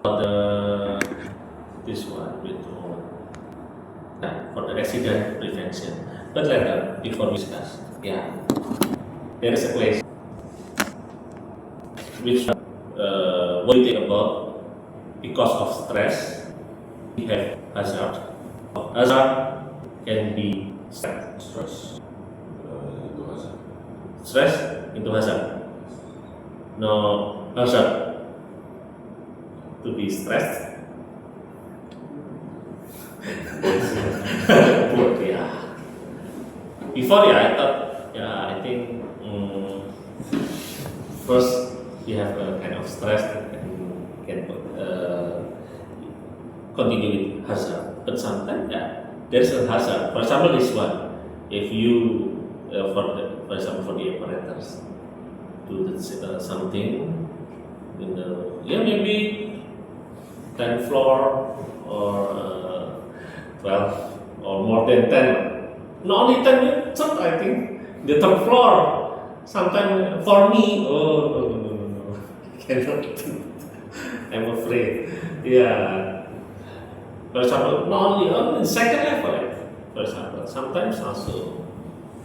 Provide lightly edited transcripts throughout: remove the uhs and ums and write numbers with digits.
the this one with for the accident prevention. But later, before we discuss, there is a place which what you think about because of stress, we have hazard. Hazard can be Stress itu hazard. stress into hazard. No hazard to be stressed. Good, yeah. Before, I thought, I think first you have a kind of stress and can continue with hazard. But sometimes, there's a hazard. For example, this one, if you, for example, for the operators, do something in the, maybe 10th floor or 12 or more than 10. Not only 10, I think the third floor. Sometimes for me, no, cannot. I'm afraid. For example, not only on the second level. For example, sometimes also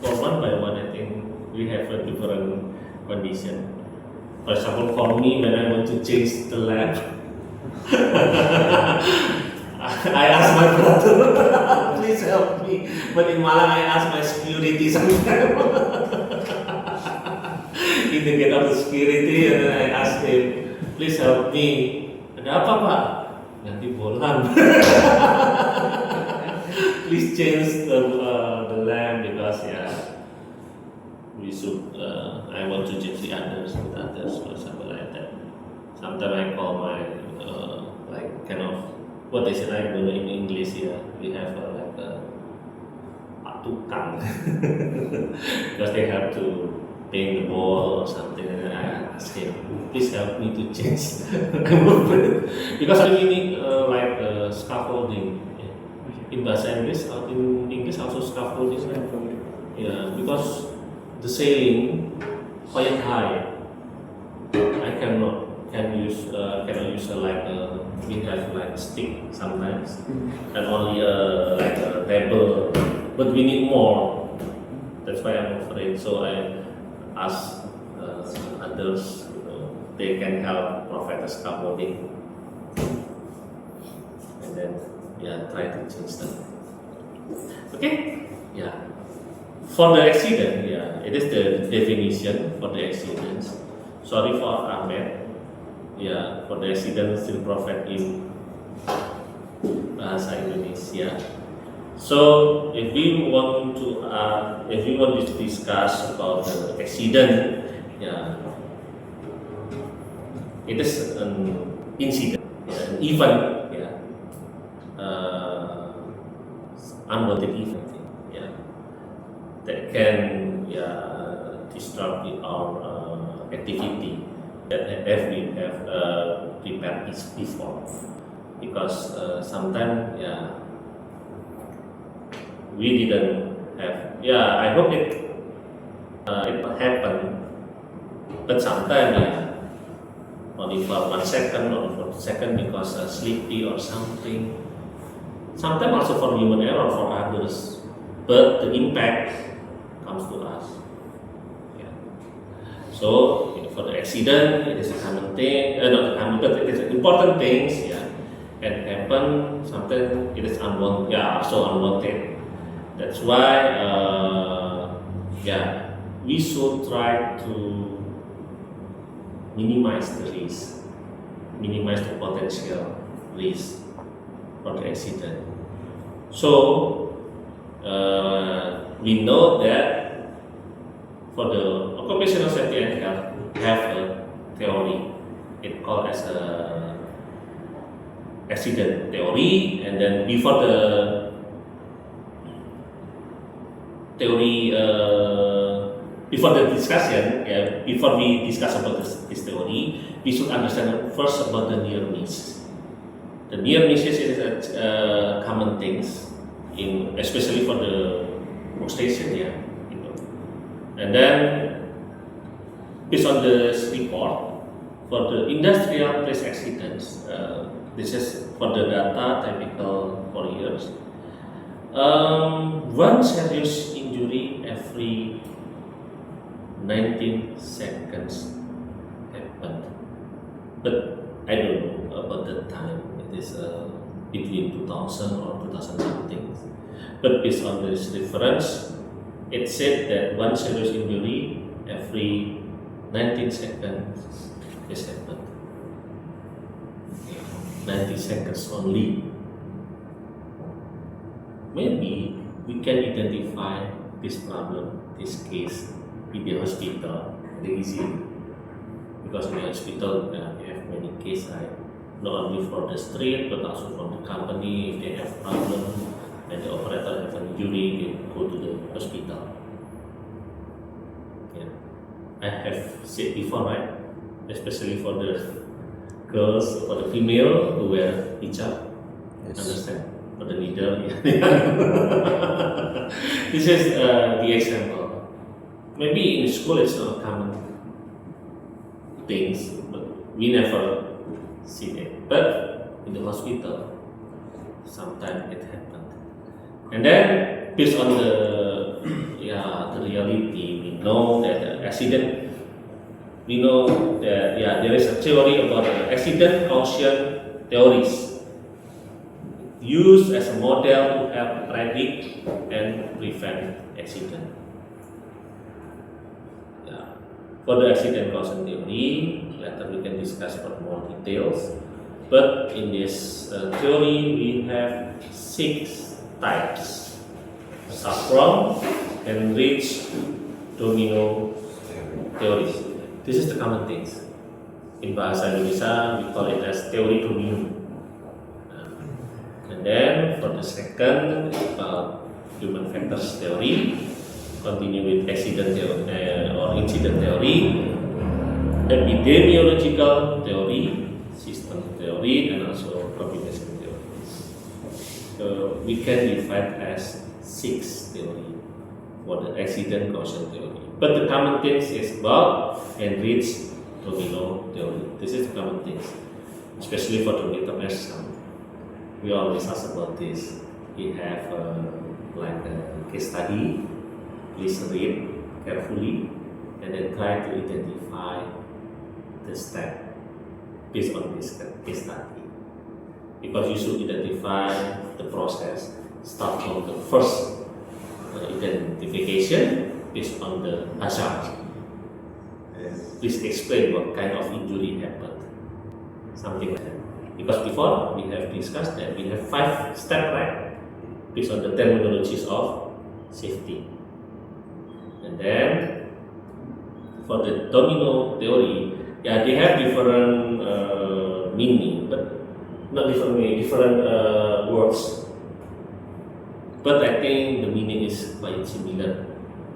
for one by one, I think we have a different condition. For example, for me, when I want to change the lamp, I ask my brother, please help me. But in Malang, I ask my security sometimes. In the gate of the security, and then I ask him, please help me. Ada apa, Pak? Ganti bohlam. Please change the lamp because we should. I want to change the others with others, for example, like that. Sometimes I call my like kind of what they say I don't know in English. We have like a tukang because they have to paint the wall or something, and then I ask him, please help me to change because we need like scaffolding in bahasa Inggris. In English also scaffolding. Because the ceiling quite high. I cannot use like we have like stick sometimes and only like a table, but we need more. That's why I'm afraid. So I ask others, they can help provide the scaffolding, and then try to change them. Okay, For the accident, it is the definition for the accidents. Sorry for Ahmed. For the accident still provide in bahasa Indonesia. So if we want to discuss about the accident, it is an incident, an event, unwanted event, that can disrupt our activity that we have prepared before, because sometimes we didn't have. I hope it happen, but sometimes only for 1 second, only for 2 seconds because sleepy or something. Sometimes also for human error for others, but the impact comes to us. So for the accident, it is a common thing. Not common, but it is important things. Can happen. Sometimes it is unwanted. Also unwanted. That's why, we should try to minimize the risk, minimize the potential risk for the accident. So, we know that for the occupational safety and health, we have a theory. It called as a accident theory, and then before the theory, before the discussion, before we discuss about this theory, we should understand first about the near miss. The near misses is common things, especially for the workstation, And then based on this report, For the industrial place accidents, this is for the data typical for years. One serious injury every 19 seconds happened. But I don't know about the time. It is between 2000 or 2000 something. But based on this reference, it said that one serious injury every 19 seconds is happened. 90 seconds only. Maybe we can identify this problem, this case in the hospital very easily. Because in the hospital we have many cases, right? Not only for the street but also from the company. If they have problem and the operator have an injury, they go to the hospital. Yeah. I have said before, right? Especially for the girls, for the female who wear hijab. Yes. Understand? For the leader. This is the example. Maybe in school it's not common things, but we never see it. But in the hospital, sometimes it happened. And then, based on the reality, we know that the accident. We know that there is a theory about the accident caution theories used as a model to help predict and prevent accident. For the accident caution theory, later we can discuss about more details. But in this theory, we have 6 types: subprompt, enriched, domino theories. This is the common things. In bahasa Indonesia, we call it as teori domino. And then for the second, about human factors theory. Continue with accident theory or incident theory, epidemiological theory, system theory, and also combination theory. So we can divide as 6 theory for the accident caution theory. But the common things is about enriched domino theory. This is the common things, especially for the midterm exam. We always ask about this. We have like a case study. Please read carefully and then try to identify the step based on this case study. Because you should identify the process, start from the first identification based on the hazard. Please explain what kind of injury happened, something like that. Because before we have discussed that we have 5 steps, right, based on the terminologies of safety. And then for the domino theory, they have different meaning, but not different meaning, different words. But I think the meaning is quite similar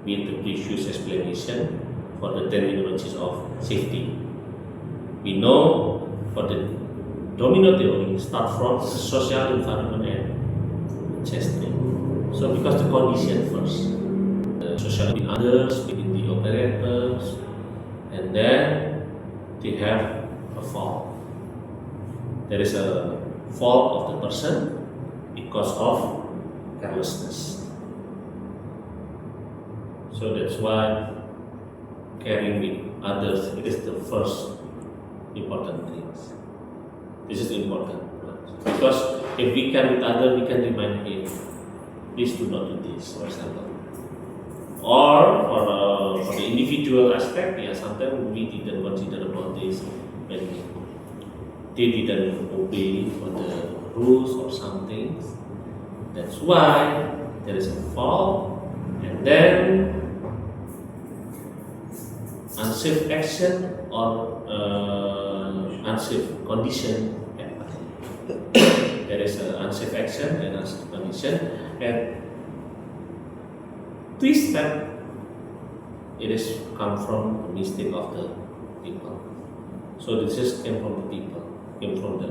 with the previous explanation for the terminologies of safety. We know for the domino theory start from the social environment and history. So because the condition first. Social with others, within the operators, and then they have a fault. There is a fault of the person because of carelessness. So that's why caring with others, it is the first important thing. This is important because if we care with others, we can remind him, please do not do this, for example. Or for the individual aspect, sometimes we didn't consider about this when they didn't obey for the rules or something. That's why there is a fault, and then unsafe action or unsafe condition happen. There is an unsafe action and unsafe condition, and this step, it is come from the mistake of the people. So this is came from the people, came from the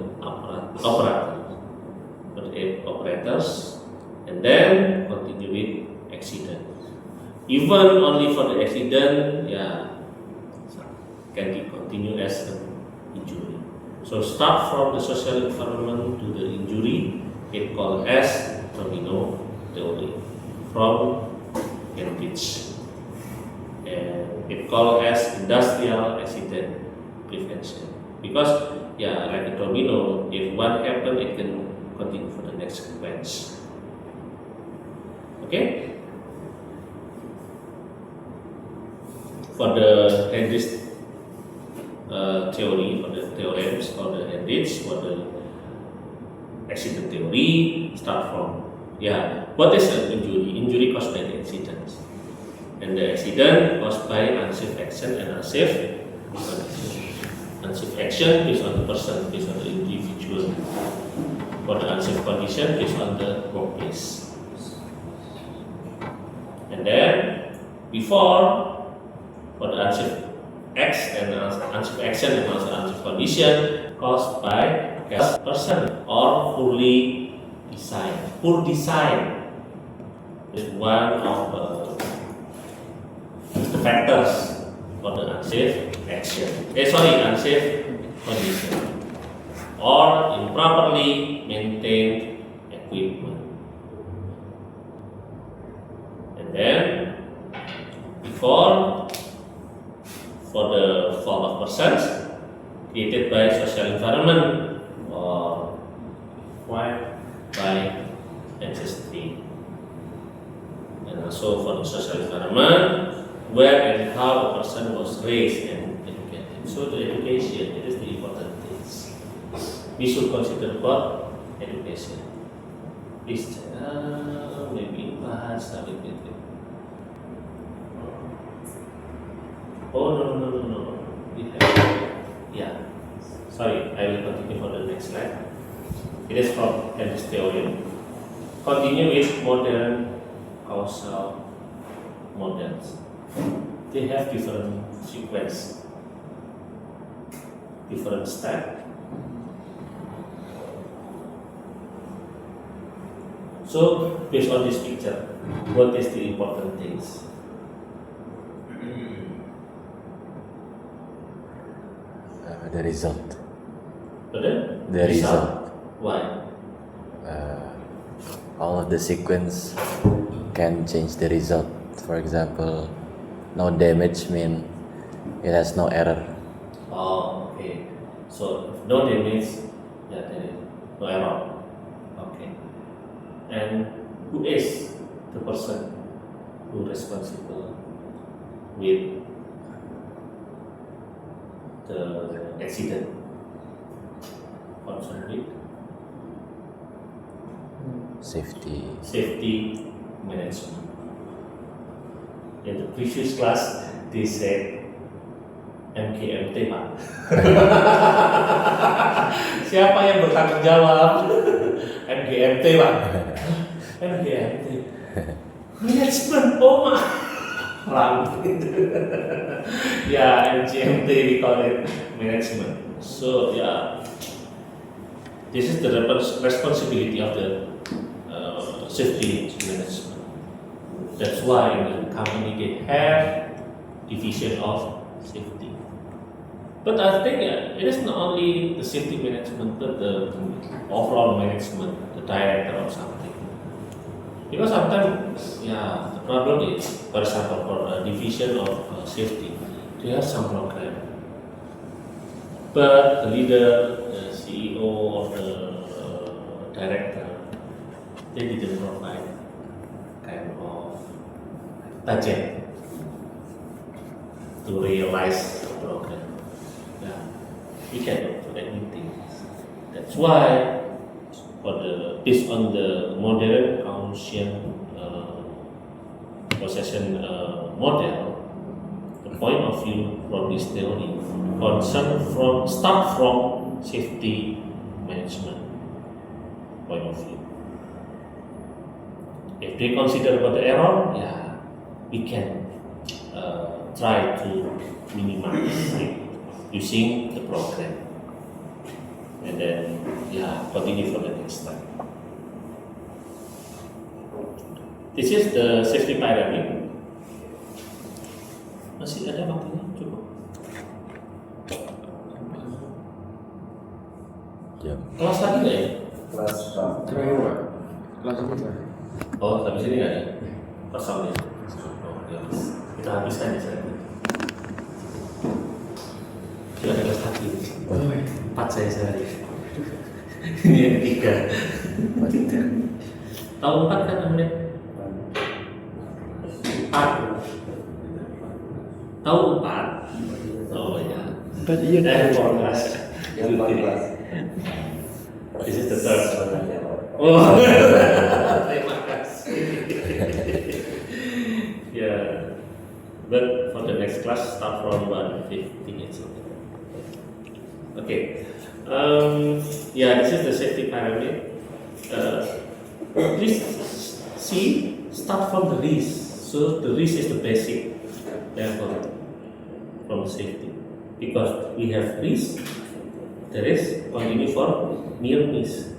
operators, and then continue with accident. Even only for the accident, can be continued as injury. So start from the social environment to the injury, it called as domino theory from Cambridge, and it called as industrial accident prevention, because like a domino, if one happen, it can continue for the next sequence. Okay. For the Hendricks theory, for the theorems, for the Hendricks, for the accident theory, start from what is an injury? Injury caused by the accident, and the accident caused by unsafe action and unsafe condition. Unsafe action based on the person, based on the individual. For the unsafe condition based on the workplace. And then before, for the unsafe action and also unsafe condition caused by a person or poorly designed. Poor design is one of the factors for the unsafe unsafe condition, or improperly maintained equipment. And then before, for the fault of persons created by social environment or by ancestry, and also for the social environment where and how a person was raised and educated. So the education, it is the important things. We should consider about education. Please, maybe bahasa begitu. Oh no. We have, sorry, I will continue for the next slide. It is from Hendricks theory. Continue with modern causal models. They have different sequence, different step. So based on this picture, what is the important things? The result. Pardon? The result. Why? All of the sequence can change the result. For example, no damage mean it has no error. Oh, okay. So if no damage, there is no error. Okay. And who is the person who responsible with the accident? Concerned with safety management. In the previous class, they said MGMT, Pak. Siapa yang bertanggung jawab? MGMT, Pak. MGMT. Management, oh my. MGMT, we call it management. So this is the responsibility of the safety management. That's why in the company they have division of safety. But I think it is not only the safety management, but the overall management, the director or something. Because sometimes, the problem is, for example, for a division of safety, they have some program. But the leader, the CEO or the director, they didn't provide kind of budget to realize the program. We cannot do anything. That's why, based on the modern Gaussian possession model, the point of view from this theory start from safety management point of view. If they consider about the error, we can try to minimize it using the program. And then, continue for the next time. This is the safety pyramid. Masih ada waktunya? Cukup. Kelas lagi nggak ya? Kelas Terakhir Pak. Kelas ini Pak. Oh, habis ini nggak ada? Kosong ya? Oh, ya. Kita habiskan ya saya. Sudah ada kelas lagi. 4 saya sehari. Ini yang ketiga. Tahu 4 kan namanya? 4. Tahu 4? Oh ya. 4 iya. 14. yang 14. This is the third one. Oh, terima kasih. Yeah, but for the next class start from 150 actually. Okay. Yeah, this is the safety pyramid. Please see, start from the risk. So the risk is the basic level from safety because we have risk. There is continue for near miss.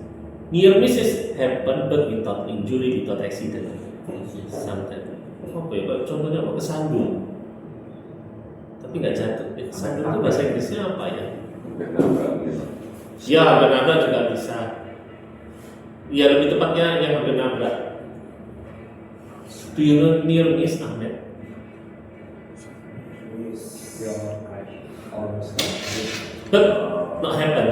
Near miss is happen but without injury, without accident. Sometimes. Apa ya Pak? Contohnya apa? Kesandung. Tapi nggak jatuh. Kesandung itu bahasa Inggrisnya apa ya? Ya, hampir nabrak juga bisa. Ya, lebih tepatnya yang hampir nabrak. Do you know near miss, Ahmed? But not happen.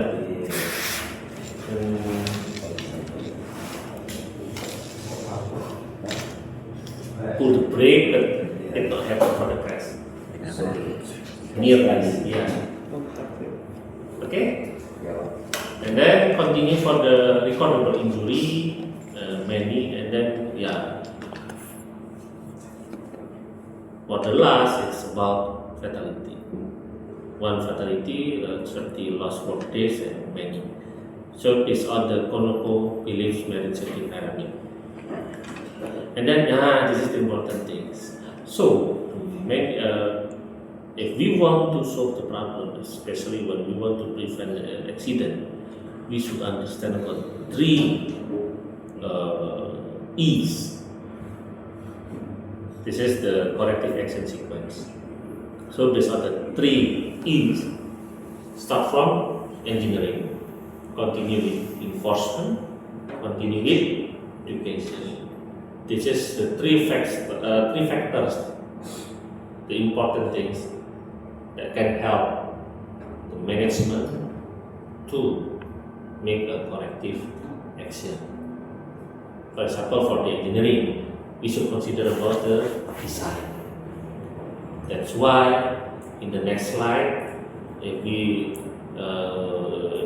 Pull the brake, but it not happen for the crash. Near miss, yeah. Okay. And then continue for the recordable injury, many, and then yeah. For the last, it's about fatality. One fatality, 30 lost work days, and many. So based on the Konoko Phillips Merit Safety Pyramid. And then this is the important things. So if we want to solve the problem, especially when we want to prevent an accident, we should understand about 3 E's. This is the corrective action sequence. So based on the 3 E's, start from engineering, continue with enforcement, continue with education. This is the 3 factors, the important things that can help the management to make a corrective action. For example, for the engineering, we should consider about the design. That's why in the next slide, if we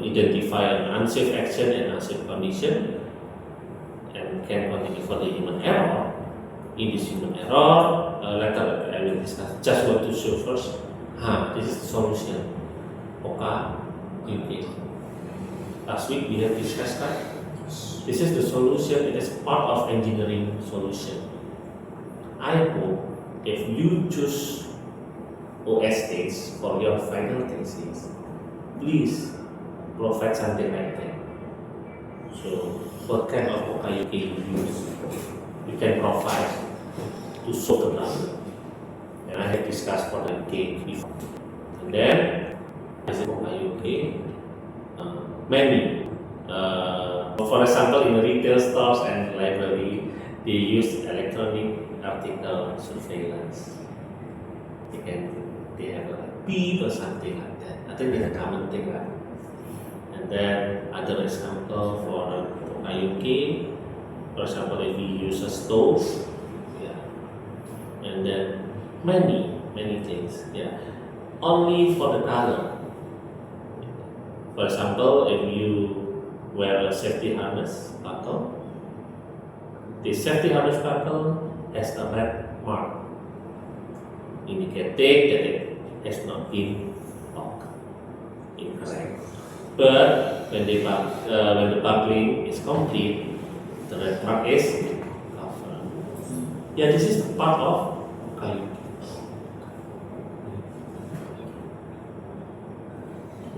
identify an unsafe action and unsafe condition and can continue for the human error, in this human error, later I will discuss. Just want to show first, this is the solution. Okay. Last week we have discussed that. This is the solution, it is part of engineering solution. I hope if you choose OS stage for your final thesis, please provide something like that. So, what kind of OKUK you use, you can provide to solve the problem. And I have discussed for the UK before. And then, as an OKUK, many. For example, in retail stores and library, they use electronic article surveillance. They have a beep or something like that. I think it's a common thing, right? And then other example for IUK, for example, if we use a stove, and then many things, only for the color. For example, if you wear a safety harness buckle, the safety harness buckle has a red mark, indicating that it has not been locked. Incorrect. But when the buckling is complete, the red mark is covered. This is the part of IUK.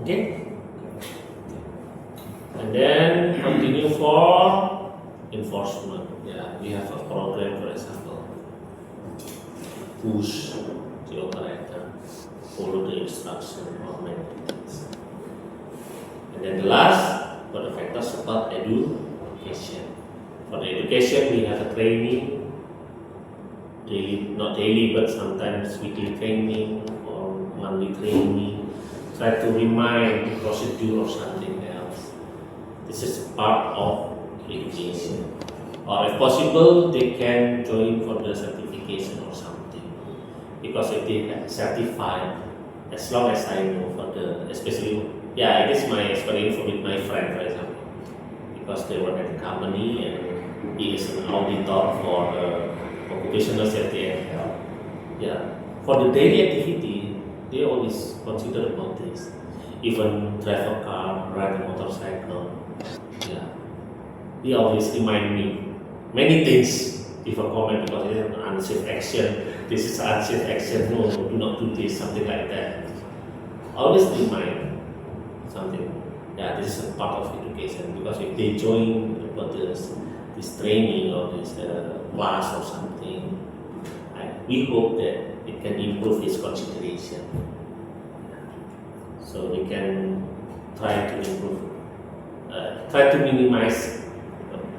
Okay. And then continue for enforcement. We have a program, for example, push the operator, follow the instruction of maintenance. And then the last, for the is about education. For the education, we have a training, daily, not daily, but sometimes weekly training or monthly training. Try to remind the procedure or something else. This is part of education. Or if possible, they can join for the certification or something. Because if they are certified, as long as I know for the, especially, yeah, it is my experience with my friend, for example. Because they work at the company and he is an auditor for the occupational safety and health. Yeah, for the daily activity, they always consider about this. Even drive a car, ride a motorcycle. Yeah, he always remind me many things before comment because it is an unsafe action. This is unsafe action. No, do not do this. Something like that. Always remind something. Yeah, this is a part of education because if they join about this training or this class or something, we hope that it can improve his consideration. So we can try to improve, try to minimize,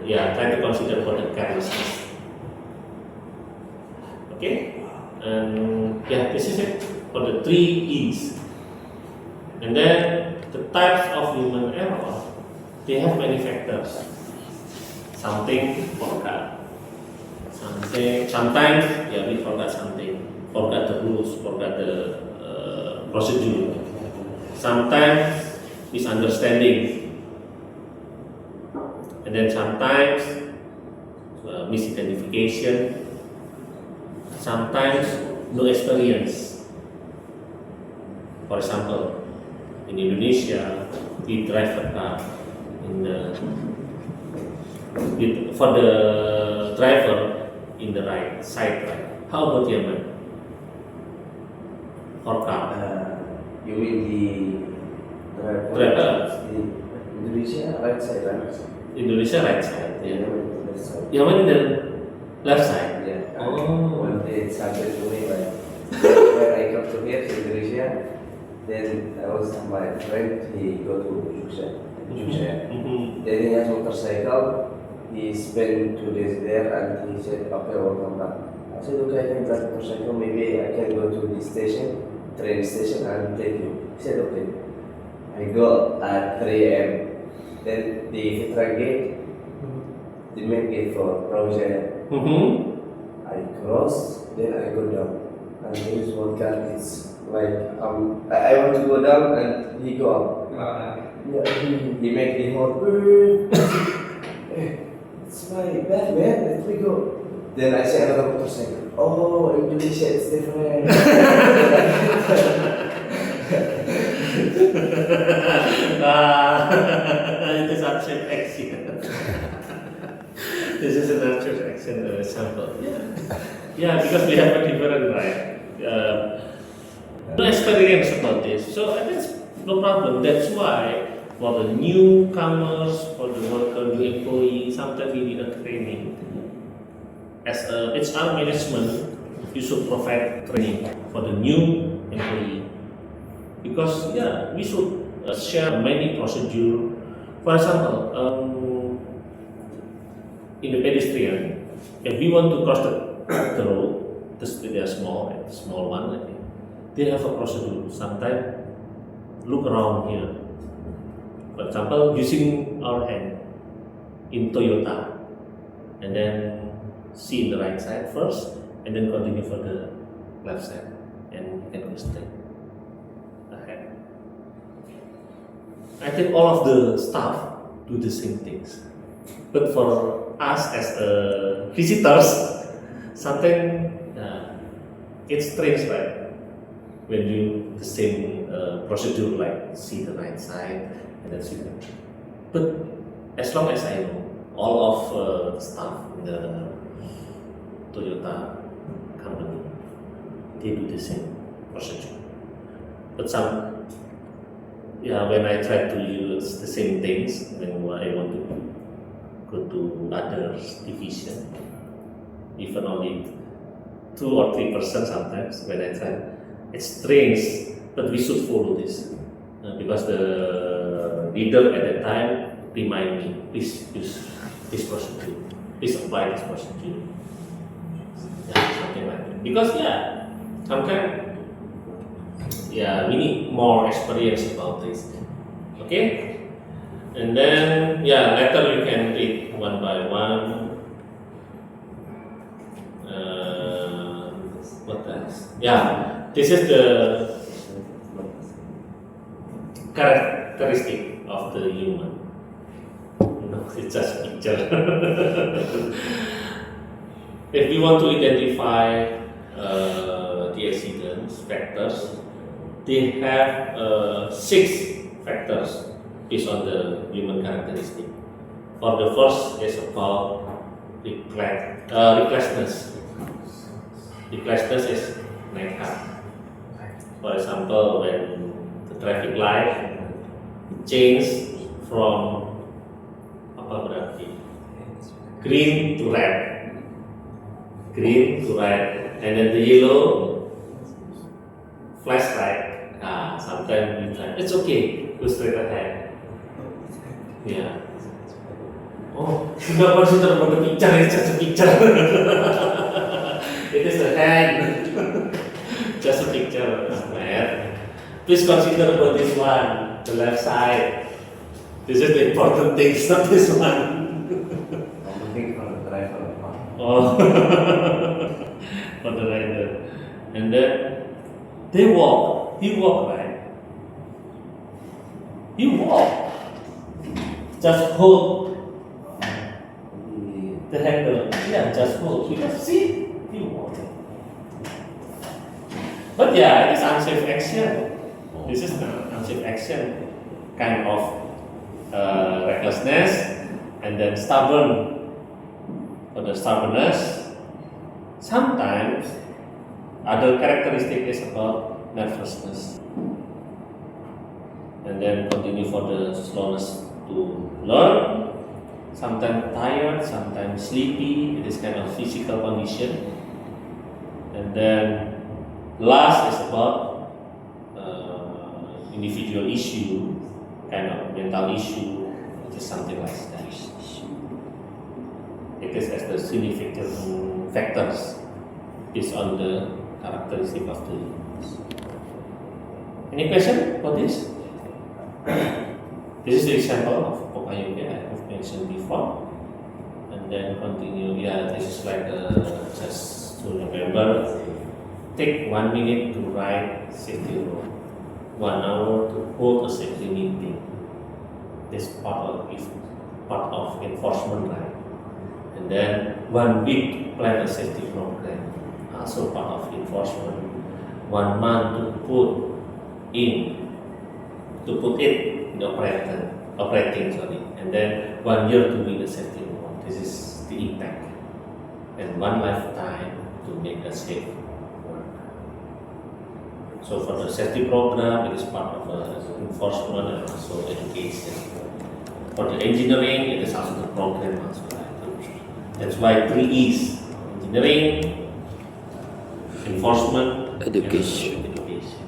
try to consider for the carelessness. Okay, and this is it for the 3 E's. And then the types of human error, they have many factors. Something forgot. Sometimes we forgot something, forgot the rules, forgot the procedure. Sometimes misunderstanding, and then sometimes misidentification. Sometimes no experience. For example, in Indonesia, we drive a car for the driver in the right side, right? How about Yemen? For car, You mean the driver. Indonesia right side, right? Indonesia right side, Yeah, yeah. left side. Yemen in the left side. Yeah. Oh. One day it happened to me like when I come to here to Indonesia, then I was with my friend. He go to Jogja. Mhm. Then he has motorcycle. He spent 2 days there and he said, okay, welcome back. I said, okay, I can drive motorcycle. Maybe I can go to the station, train station, and take you. He said, okay. I go at 3 a.m. Then the Fitra gate, the main gate for Raujaya. I cross, then I go down. And there is one car, it's like, I want to go down and he go up. Yeah, he make the horn. Hey, it's my bad man, let me go. Then I say another motorcycle. Oh, Indonesia, it's different. It is abstract action. This is an abstract action example. Yeah, because we have a different right. No experience about this, so that's no problem. That's why for the newcomers, for the worker, new employee, sometimes we need a training. As a HR management, you should provide training for the new employee because we should share many procedure. For example, in the pedestrian, if we want to cross the road, they are small one, I think. They have a procedure. Sometimes look around here. For example, using our hand in Toyota, and then see in the right side first, and then continue for the left side, and you can go straight ahead. I think all of the staff do the same things, but for us as visitors, sometimes it's strange, right? When you the same procedure, like see the right side and then see the. But as long as I know, all of the staff in the Toyota company, they do the same procedure. But when I try to use the same things, when I want to go to other division, even only 2 or 3% sometimes when I try, it's strange, but we should follow this because the leader at that time remind me, this procedure, please apply this procedure. Yeah, something like that. Because sometimes we need more experience about this. Okay? And then later you can read one by one. What else? Yeah, this is the characteristic of the human. No, it's just picture. If we want to identify the accidents factors, they have 6 factors based on the human characteristic. For the first is about recklessness. Recklessness is nekat. For example, when the traffic light change from green to red, and then the yellow flashlight. Sometimes we try. It's okay, go straight ahead. Yeah. Oh, sudah consider about the picture. It's just a picture. It is a hand. Just a picture. Man. Please consider about this one, the left side. This is the important thing, not this one. I'm looking for the driver. Oh, for the rider. And then they walk. He walk, right? He walk. Just hold the handle. Yeah, just hold. Because see, he walk. But it is unsafe action. This is an unsafe action, kind of recklessness, and then stubborn. For the stubbornness, sometimes other characteristic is about nervousness, and then continue for the slowness to learn. Sometimes tired, sometimes sleepy. It is kind of physical condition, and then last is about individual issue, kind of mental issue. It is something like that. It is as the significant factors based on the characteristic of the humans. Any question for this? This is the example of Poka Yoga I have mentioned before. And then continue. This is like just to remember. Take 1 minute to write safety rule. 1 hour to hold a safety meeting. This part of enforcement, right? And then 1 week plan a safety program, also part of enforcement. 1 month to put it in operating, and then 1 year to be the safety rule. This is the impact, and 1 lifetime to make a safe work. So for the safety program, it is part of enforcement and also education. For the engineering, it is also the program also. That's why 3 E's: engineering, enforcement, Education. and education.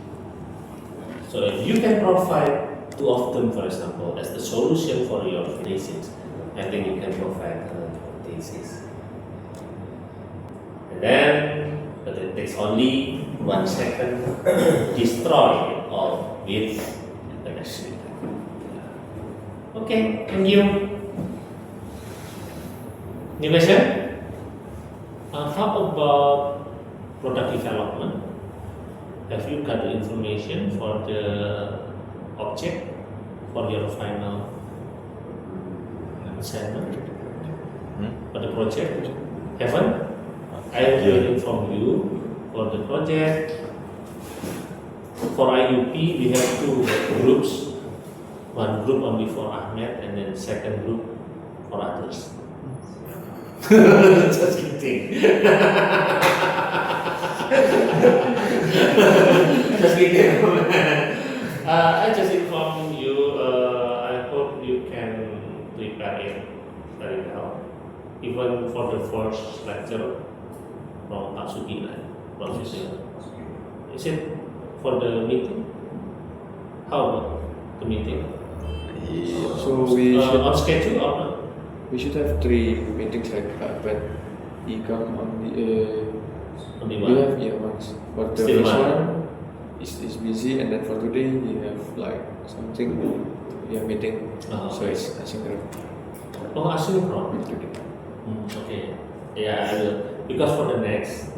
So if you can provide 2 of them, for example, as the solution for your thesis, I think you can provide the thesis. And then, but it takes only 1 second to destroy it all with the machine. Okay, thank you. New question? How about product development? Have you got the information for the object for your final assignment? For the project? Haven't? I will inform you for the project. For IUP, we have 2 groups. 1 group only for Ahmed, and then second group for others. Just kidding. Just kidding. I just inform you. I hope you can prepare it very well. Even for the first lecture from Pak Sugi, Professor. Is it for the meeting? How about the meeting? So we should on schedule or not? we should have 3 meetings like that, but he come on the Only we one. have once. For the Still first one. one is busy, and then for today he have like something meeting. Oh, So it's asynchronous Oh, asynchron. today. Okay. Yeah, I will. Because for the next,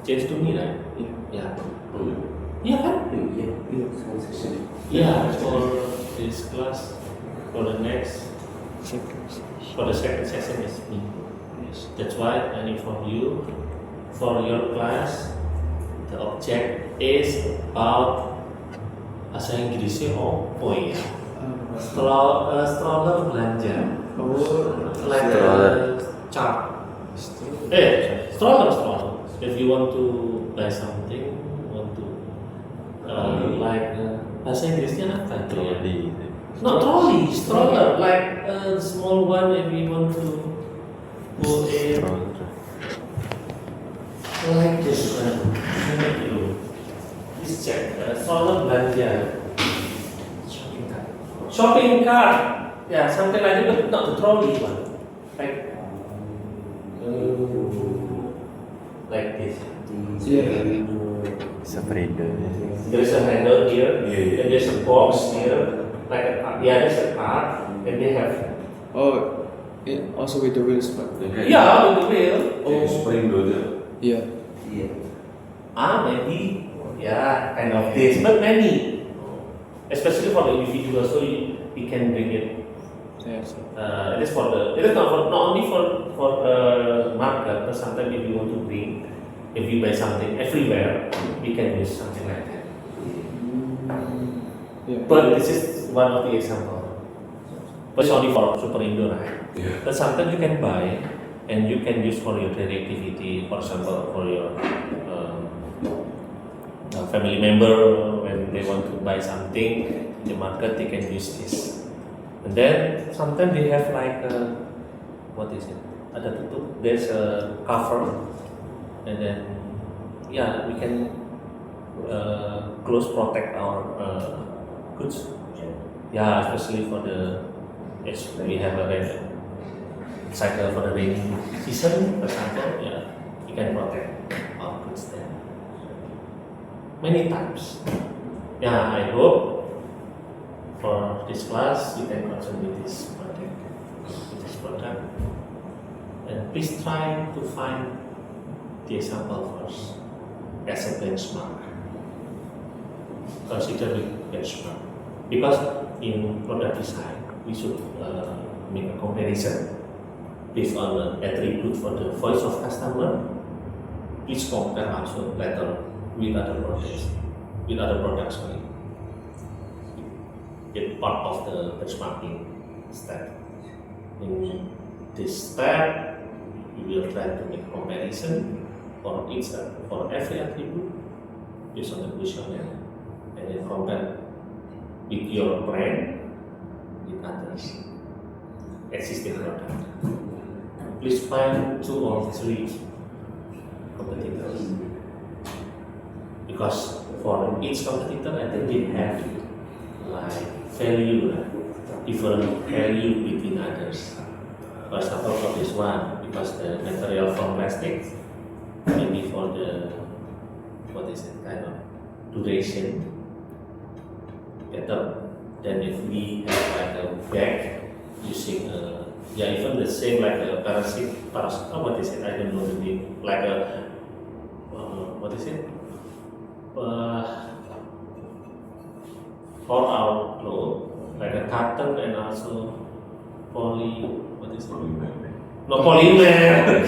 change to me, right? Yeah. Yeah. Oh, yeah. Yeah, kan? Yeah, sound session. Yeah, for this class, for the next, for the second session is me. Yes. That's why I inform you, for your class, the object is about bahasa Inggrisnya apa ya? Stroller belanja. Oh, Like Stroller. chart. still. Stroller. If you want to buy something, want to like bahasa Inggrisnya apa? Trolley. No, trolley, stroller, like a small one if you want to put in Stroller. like this one. This check, stroller belanja. Shopping cart. Yeah, something like that, but not the trolley one. Like this. Yeah. Sepeda. There's a handle here, Yeah. and there's a box here, like a cart. Yeah, there's a cart, and they have Oh, also with the wheels, but yeah with the wheel. Oh, spring door there. yeah. Yeah. Maybe. Yeah, kind of this, but many. Especially for the individual, so you can bring it. Yes. It is for the. It is not only for market, but sometimes if you want to bring, if you buy something everywhere, we can use something like that. Yeah. But this is one of the example. But it's only for Super Indo, right? Yeah. But sometimes you can buy and you can use for your daily activity. For example, for your family member when they want to buy something in the market, they can use this. And then sometimes they have like what is it? Ada tutup. There's a cover, and then yeah, we can close protect our goods. Yeah, especially for the if we have a rain cycle for the rainy season, for example, yeah, we can protect our goods there. Many times. Yeah, I hope for this class you can continue with this project, and please try to find the example first as a benchmark. Consider it benchmark because in product design we should make a comparison based on the attribute for the voice of customer. Please compare also later with other products, sorry. It's part of the benchmarking step. In this step, we will try to make comparison for every attribute based on the questionnaire, and then compare with your brand with others existing product. Please find 2 or 3 competitors. Because for each competitor, I think they have like value, different value between others. For example, for this one, because the material from plastic, maybe for the kind of duration better than if we have like a bag using even the same like a what is it? I don't know the name. Like a what is it? For our clothes, like a cotton and also what is it? No, polymer.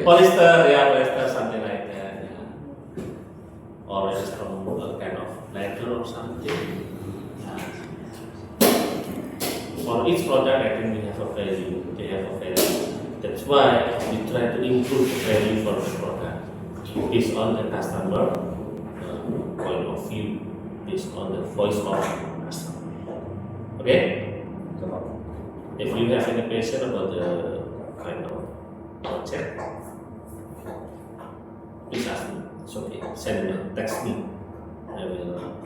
Polyester, yeah, polyester, something like that. Yeah. Or it's from a kind of leather or something. Yeah. For each product, I think we have a value. They have a value. That's why we try to improve the value for the product based on the customer point of view, based on the voice of the customer. Okay? If you have any question about the kind of project, please ask me. It's okay. Send me, text me. I will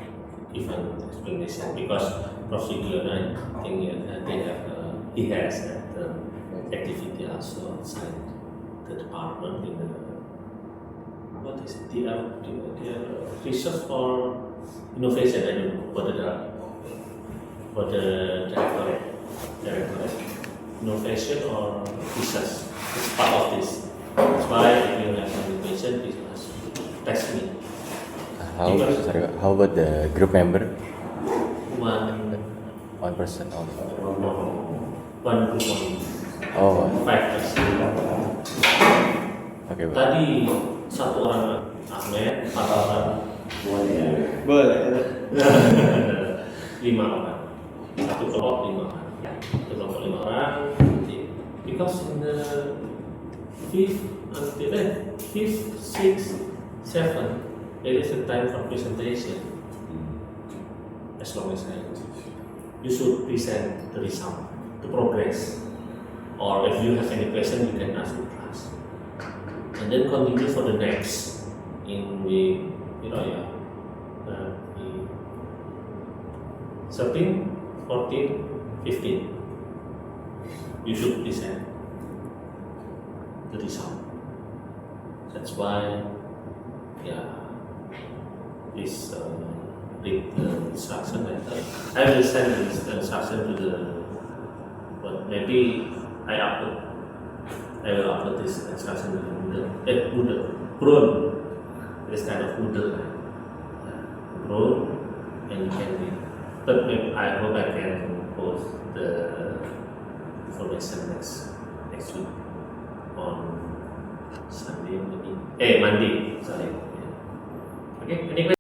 even explanation because procedure I think they have he has activity also outside the department in the what is it? Their research for innovation. I don't know for the directorate innovation or research. It's part of this. That's why if you have some innovation, please must text me. How about the group member? One person only. one group only. Oh, 5%. okay, Pak. Tadi satu orang Ahmed, 4 orang, Boleh. 5 orang. Satu kelompok 5 orang. Satu kelompok 5 orang. Because in the fifth, 6, 7, there is a time for presentation. As long as you should present the result, the progress, or if you have any question, you can ask the class, and then continue for the next in the 13, 14, 15. You should present the result. That's why, this read the instruction letter. I will send the instruction to the, but maybe I will upload this instruction to the Moodle. This kind of Moodle, and you can read. But maybe I hope I can post the information next week on Monday. Sorry. Okay. Any questions?